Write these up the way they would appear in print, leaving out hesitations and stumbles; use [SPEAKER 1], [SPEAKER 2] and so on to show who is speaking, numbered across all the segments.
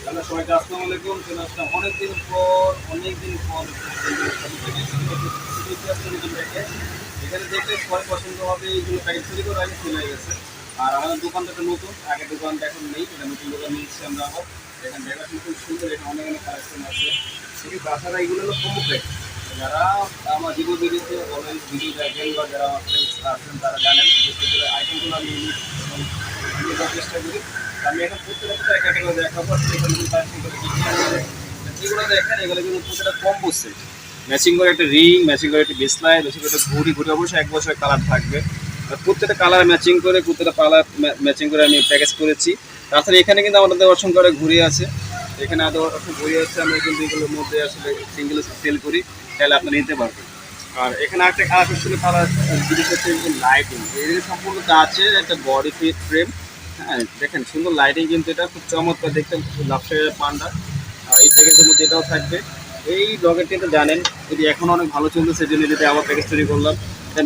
[SPEAKER 1] আমরা সবাইকে আসসালামু আলাইকুম। চলে আসলাম অনেকদিন পর এখানে দেখলে সবাই পছন্দ হবে। এইগুলো প্যাকেট তৈরি করে আগে চলে গেছে। আর আমাদের দোকানটা একটা নতুন, আগের দোকানটা এখন নেই, এটা নতুন দোকান নিয়েছি আমরা আবার। এখানে ডেকোরেশন খুব সুন্দর, এখানে অনেক কালেকশন আছে। সেটি তাছাড়া এইগুলো হলো প্রোমো প্যাক। যারা আমার ভিডিওতে অলরেডি ভিডিও দেখেন বা যারা আমার ফ্রেন্ডস আছেন তারা জানেন যে সেগুলো আইটেমগুলো আমি নিয়ে যাওয়ার চেষ্টা করি। আমি এখন প্রত্যেকটা ক্যাটাগরি দেখাবো, যেগুলো দেখেন এগুলো কিন্তু প্রত্যেকটা কম্বো সেট। ম্যাচিং করে একটা রিং, ম্যাচিং করে একটা বেসলাইট, ম্যাচিং করে একটা ঘুড়ি অবশ্যই 1 বছরের কালার থাকবে। আর প্রত্যেকটা কালার ম্যাচিং করে, প্রত্যেকটা কালার ম্যাচিং করে আমি প্যাকেজ করেছি। তাছাড়া এখানে কিন্তু আমাদের অসংখ্য করে ঘুড়ি আছে, এখানে আরও অসংখ্য ঘুড়ি আছে। আমরা কিন্তু এগুলোর মধ্যে আসলে সিঙ্গেল সেল করি, তাহলে আপনারা নিতে পারবেন। আর এখানে একটা আকর্ষণীয় কালার জিনিস হচ্ছে লাইটিং। এর সম্পূর্ণ আছে একটা বডি ফিট ফ্রেম। হ্যাঁ দেখেন সুন্দর লাইটিং, কিন্তু এটা খুব চমৎকার দেখতে, লাভসাইয়ের পান্ডা। এই প্যাকেজের মধ্যে এটাও থাকবে। এই লকেট কিন্তু জানেন যদি এখন অনেক ভালো চলতেছে, সেজন্য যদি আবার প্যাকেজ তৈরি করলাম। এটা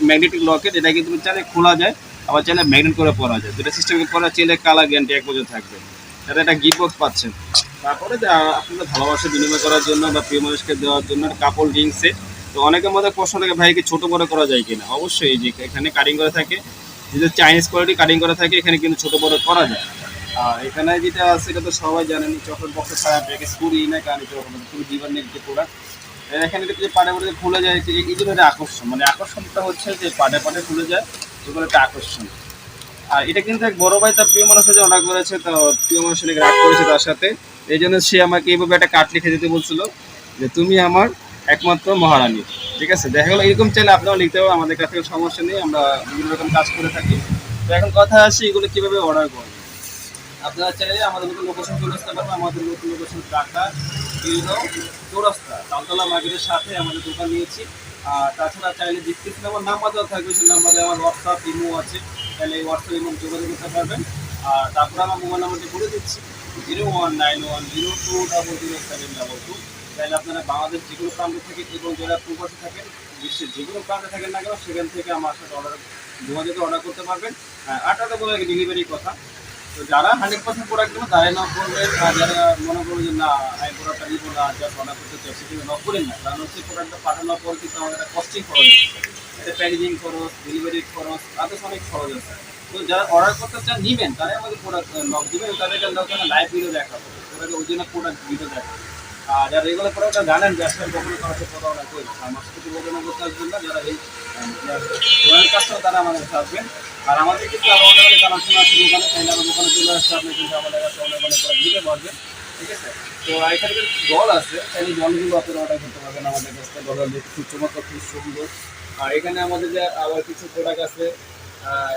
[SPEAKER 1] ম্যাগনেটিক লকেট, এটা কিন্তু চাইলে খোলা যায়, আবার চাইলে ম্যাগনেট করে পরা যায়। দুটো সিস্টেম করা চাইলে কালার গ্যারান্টি 1 বছর থাকবে। তাতে একটা গিফট বক্স পাচ্ছেন। তারপরে আপনাদের ভালোবাসা বিনিময় করার জন্য বা প্রিয় মানুষকে দেওয়ার জন্য কাপড় রিং সেট। তো অনেকের মধ্যে প্রশ্ন থাকে ভাই কি ছোটো বড় করা যায় কিনা। অবশ্যই এই যে এখানে কাটিং করা থাকে, যেটা চাইনিজ কোয়ালিটি কাটিং করা থাকে, এখানে কিন্তু ছোটো বড় করা যায়। আর এখানে যেটা আছে এটা তো সবাই জানেন, চকলেট বক্সে ছাড়া প্যাকেজ করি না, কারণ এটা খুবই ডিমান্ডের যে প্রোডাক্ট। এখানে এটা যে পাটে পাটে খুলে যায়, এই জন্য এটা আকর্ষণ, মানে আকর্ষণটা হচ্ছে যে পাটে পাটে খুলে যায়, এগুলো একটা আকর্ষণ। আর এটা কিন্তু এক বড় ভাই তার প্রিয় মানুষের জন্য অর্ডার করেছে, তো প্রিয় মানুষ অনেক রাগ করেছে তার সাথে। এই জন্য সে আমাকে এইভাবে একটা কার্ড লিখে দিতে বলছিল যে তুমি আমার একমাত্র মহারানী। ঠিক আছে, দেখা গেলো এরকম চাইলে আপনারাও লিখতে হবে, আমাদের কাছ থেকে সমস্যা নেই, আমরা বিভিন্ন রকম কাজ করে থাকি। তো এখন কথা আসি এগুলো কীভাবে অর্ডার করবেন। আপনারা চাইলে আমাদের নতুন লোকেশন চলে আসতে পারবেন। আমাদের নতুন লোকেশন ঢাকা খিলগাঁও চৌরাস্তা তালতলা মার্কেটের সাথে আমাদের দোকান নিয়েছি। আর তাছাড়া চাইলে ডিসক্রিপশনে আমার নাম্বার দেওয়া থাকবে, সেই নাম্বারে আমার হোয়াটসঅ্যাপ ইমো আছে, তাহলে এই হোয়াটসঅ্যাপ ইমো যোগাযোগ করতে পারবেন। আর তারপরে আমার মোবাইল নাম্বারটি বলে দিচ্ছি 019102000722। তাহলে আপনারা বাংলাদেশ যে কোনো প্রান্ত থেকে এবং যারা প্রবাসী থাকেন, বিশ্বের যে কোনো প্রান্তে থাকেন না কেন, সেখান থেকে আমার সাথে যোগাযোগে অর্ডার করতে পারবেন। আটাটা বলে ডেলিভারির কথা। তো যারা 100% প্রোডাক্ট দেবো তারাই নক করবেন। আর যারা মনে করবেন যে না এই প্রোডাক্টটা নিব না, জাস্ট অর্ডার করতে চাই, সেখানে নক করেন না। কারণ হচ্ছে প্রোডাক্টটা পাঠানোর পর কিন্তু আমাদের একটা কস্টিং খরচ আছে, এটা প্যাকেজিং খরচ, ডেলিভারি খরচ, আদার্স অনেক খরচ আছে। তো যারা অর্ডার করতে চান নিবেন, তারাই আমাদের প্রোডাক্ট নক দিবেন, তাদেরকে লাইভ ভিডিও দেখাবো, তাদেরকে অরিজিনাল প্রোডাক্ট ভিডিও দেখাবো। আর যারা রেগুলার প্রোডাক্টটা জানেন যে আসলে কখনো কারোর সাথে কথা বলা করি আমার সাথে বোঝানো করতে আসবেন না, যারা এই রয়্যাল কাস্টমার তারা আমাদের সাথে আসবেন। আর আমাদের কিন্তু আরও অনেক অনেক কালেকশন আছে দোকানে, তাহলে আমার দোকানে চলে আসছে, আপনি কিন্তু আমাদের কাছে অনেক অনেক প্রোডাক্ট নিতে পারবেন। ঠিক আছে, তো এখানে কিন্তু জল আছে, তাহলে জলগুলো আপনারা অর্ডার করতে পারবেন আমাদের কাছ থেকে। জল খুব চমৎকার, খুব সুন্দর। আর এখানে আমাদের যে আবার কিছু প্রোডাক্ট আছে,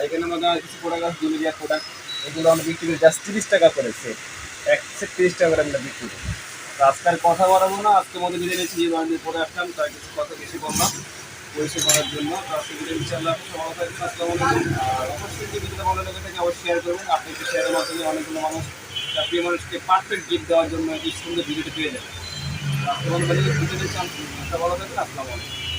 [SPEAKER 1] এখানে আমাদের আর কিছু প্রোডাক্ট আছে, জুয়েলারি প্রোডাক্ট। এগুলো আমরা বিক্রি করি জাস্ট 30 টাকা করে সেট, এক সেট 30 টাকা করে আমরা বিক্রি করি। তো আজকাল কথা বাড়াবো না, আজকে মধ্যে বিদায় নিয়েছি, যে বাড়িতে পরে আসলাম তার কিছু কথা বেশি বললাম পরিচয় করার জন্য। তো আজকে ভিডিও ইনশাআল্লাহ ভালো থাকবেন, আসসালামু আলাইকুম। আর অবশ্যই যদি ভিডিওটা ভালো লেগে থাকে অবশ্যই শেয়ার করবেন। আপনি একটি শেয়ারের মাধ্যমে অনেকগুলো মানুষ তার প্রিয় মানুষকে পারফেক্ট গিফট দেওয়ার জন্য এই সুন্দর ভিডিওটি পেয়ে যাবেন। আজকে ভালো থাকবেন, ভিডিও ভালো থাকবেন, আসসালামু আলাইকুম।